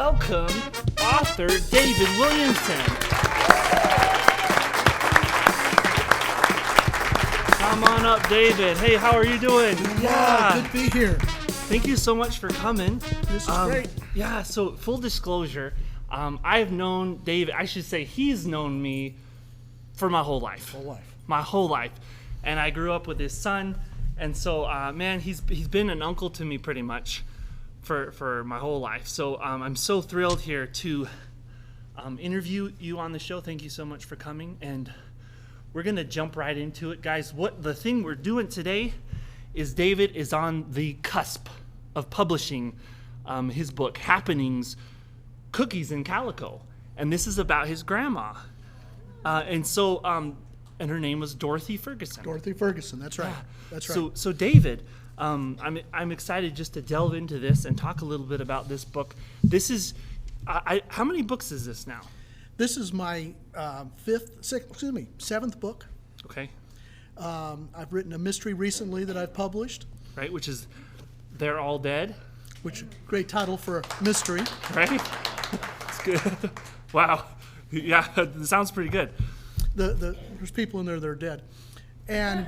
welcome author David Williamson. Come on up, David. Hey, how are you doing? Yeah, good to be here. Thank you so much for coming. This is great. Yeah, so full disclosure, I've known David, I should say he's known me for my whole life. My whole life. And I grew up with his son. And so, man, he's been an uncle to me pretty much for my whole life. So I'm so thrilled here to interview you on the show. Thank you so much for coming. And we're going to jump right into it. Guys, what the thing we're doing today is David is on the cusp of publishing his book, Happenings, Cookies and Calico. And this is about his grandma. And her name was Dorothy Ferguson. Dorothy Ferguson, that's right. Yeah. That's right. So David, I'm excited just to delve into this and talk a little bit about this book. This is, how many books is this now? This is my seventh book. Okay. I've written a mystery recently that I've published. Right, which is They're All Dead. Which great title for a mystery. Right? It's good. Wow. Yeah, it sounds pretty good. There's people in there that are dead, and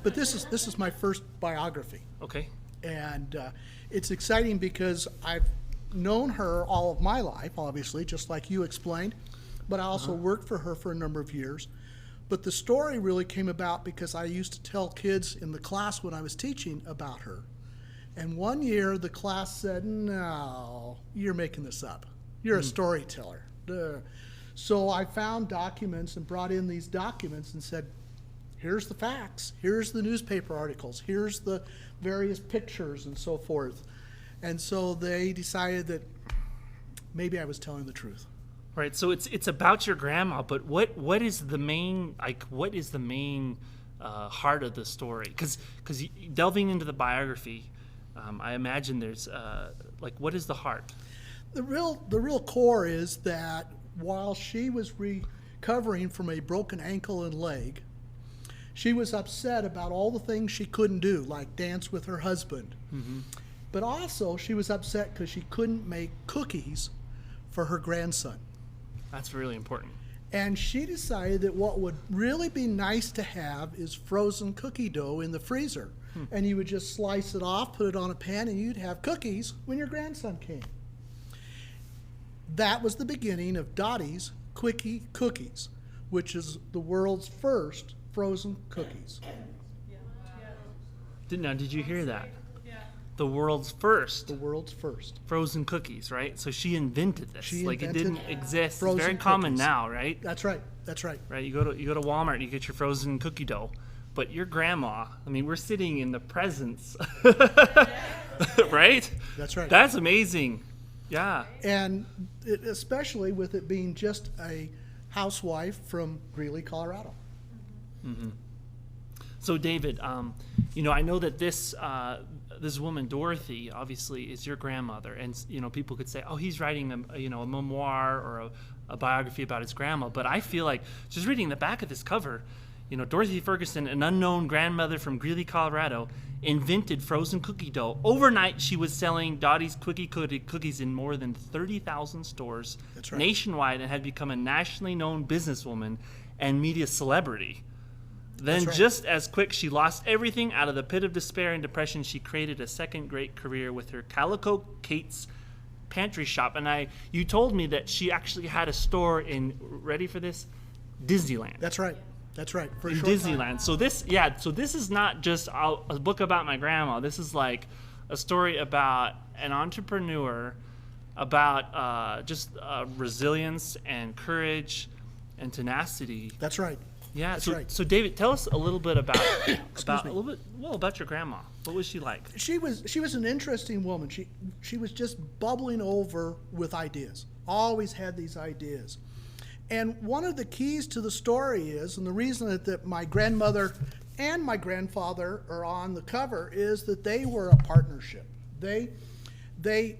but this is my first biography. Okay. And it's exciting because I've known her all of my life, obviously, just like you explained, but I also worked for her for a number of years. But the story really came about because I used to tell kids in the class when I was teaching about her. And one year the class said, "No, you're making this up. You're a storyteller." Duh. So I found documents and brought in these documents and said, here's the facts, here's the newspaper articles, here's the various pictures and so forth. And so they decided that maybe I was telling the truth. Right. So it's about your grandma, but what is the main heart of the story? Because delving into the biography, I imagine there's what is the heart? The real core is that while she was recovering from a broken ankle and leg, she was upset about all the things she couldn't do, like dance with her husband. Mm-hmm. But also she was upset because she couldn't make cookies for her grandson. That's really important. And she decided that what would really be nice to have is frozen cookie dough in the freezer. And you would just slice it off, put it on a pan, and you'd have cookies when your grandson came. That was the beginning of Dottie's Quickie Cookies, which is the world's first frozen cookies. Did you hear that? Yeah. The world's first. The world's first. Frozen cookies, right? So she invented this. She it didn't exist. It's very cookies. common now, right? That's right. That's right. Right. You go to Walmart and you get your frozen cookie dough. But your grandma, we're sitting in the presence. Right? That's right. That's amazing. Yeah. And especially with it being just a housewife from Greeley, Colorado. Mm-hmm. So David, I know that this woman Dorothy obviously is your grandmother, and people could say, oh, he's writing a memoir or a biography about his grandma. But I feel like just reading the back of this cover, Dorothy Ferguson, an unknown grandmother from Greeley, Colorado, invented frozen cookie dough. Overnight, she was selling Dottie's Quickie Cookies in more than 30,000 stores nationwide and had become a nationally known businesswoman and media celebrity. Then, just as quick, she lost everything. Out of the pit of despair and depression, she created a second great career with her Calico Kate's Pantry Shop. And you told me that she actually had a store in, ready for this, Disneyland. That's right. That's right. In Disneyland. So this is not just a book about my grandma. This is like a story about an entrepreneur, about resilience and courage and tenacity. That's right. Yeah. That's right. So David, tell us a little bit about about your grandma. What was she like? She was an interesting woman. She was just bubbling over with ideas. Always had these ideas. And one of the keys to the story is, and the reason that my grandmother and my grandfather are on the cover, is that they were a partnership. They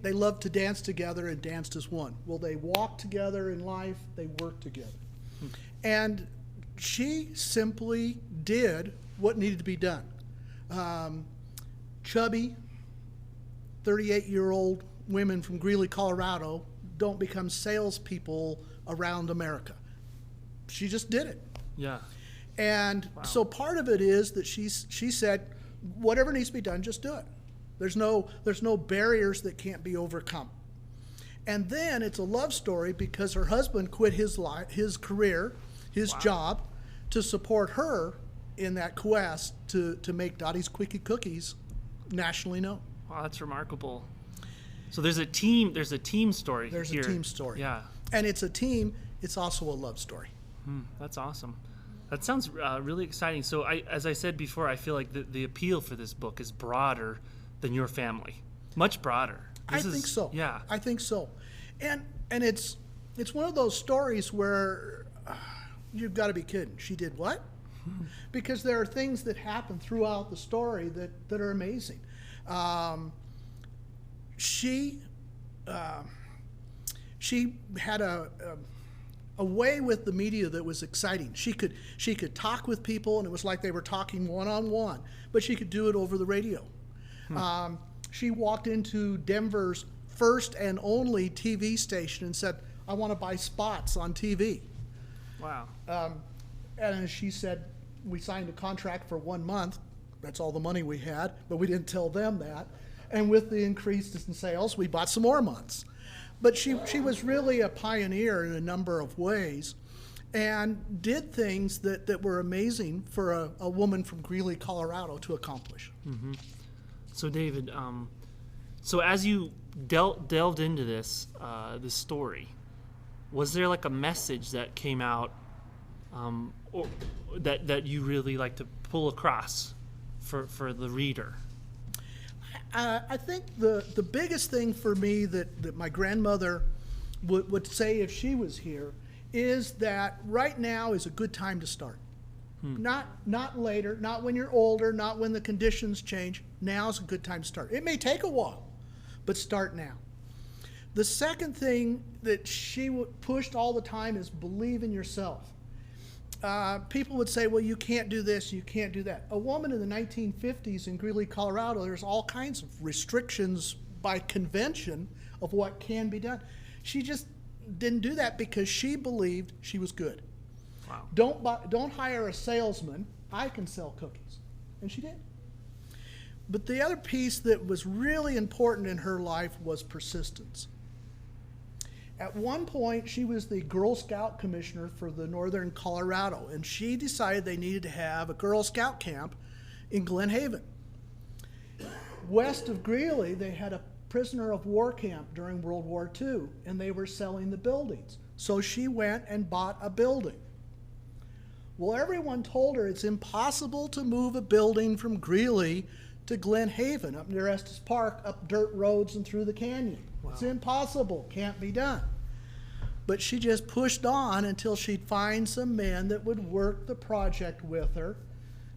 loved to dance together and danced as one. Well, they walked together in life. They worked together. And she simply did what needed to be done. Chubby, 38-year-old women from Greeley, Colorado, don't become salespeople around America. She just did it. Yeah. And so part of it is that she said, whatever needs to be done, just do it. There's no barriers that can't be overcome. And then it's a love story because her husband quit his career, his job, to support her in that quest to make Dottie's Quickie Cookies nationally known. Wow, that's remarkable. So there's a team story. There's here. a team story. Yeah. And it's a team, it's also a love story. That's awesome. That sounds really exciting. So as I said before, I feel like the appeal for this book is broader than your family. Much broader. I think so. Yeah. I think so. And it's one of those stories where you've got to be kidding. She did what? Because there are things that happen throughout the story that are amazing. She had a way with the media that was exciting. She could talk with people, and it was like they were talking one-on-one, but she could do it over the radio. She walked into Denver's first and only TV station and said, I want to buy spots on TV. Wow. And she said, we signed a contract for 1 month. That's all the money we had, but we didn't tell them that. And with the increase in sales, we bought some more months. But she was really a pioneer in a number of ways and did things that were amazing for a woman from Greeley, Colorado to accomplish. Mm-hmm. So David, so as you delved into this story, was there like a message that came out or that you really like to pull across for the reader? I think the biggest thing for me that my grandmother would say if she was here is that right now is a good time to start. Not later, not when you're older, not when the conditions change. Now's a good time to start. It may take a while, but start now. The second thing that she pushed all the time is believe in yourself. People would say, well, you can't do this, you can't do that. A woman in the 1950s in Greeley, Colorado, there's all kinds of restrictions by convention of what can be done. She just didn't do that because she believed she was good. Wow. Don't hire a salesman. I can sell cookies. And she did. But the other piece that was really important in her life was persistence. At one point, she was the Girl Scout commissioner for the Northern Colorado, and she decided they needed to have a Girl Scout camp in Glen Haven. West of Greeley, they had a prisoner of war camp during World War II, and they were selling the buildings. So she went and bought a building. Well, everyone told her it's impossible to move a building from Greeley to Glen Haven, up near Estes Park, up dirt roads and through the canyon. Wow. It's impossible, can't be done. But she just pushed on until she'd find some men that would work the project with her.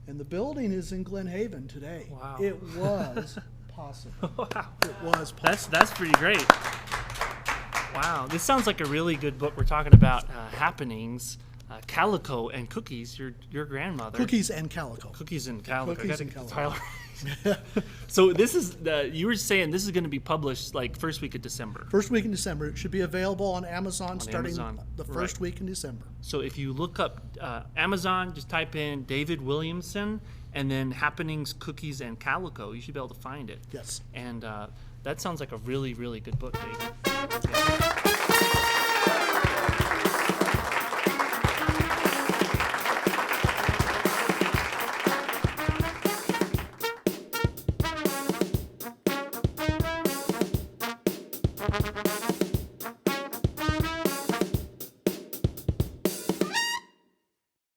And the building is in Glen Haven today. Wow. It was possible. Wow. It was possible. That's pretty great. Wow. This sounds like a really good book. We're talking about happenings. Calico and Cookies, your grandmother. Cookies and Calico. Cookies and Calico. Cookies and Calico. Tyler. So this is you were saying this is going to be published like first week of December. First week in December. It should be available on Amazon starting Amazon. the first week in December. So if you look up Amazon, just type in David Williamson and then Happenings, Cookies, and Calico. You should be able to find it. Yes. And that sounds like a really, really good book, David. Yeah.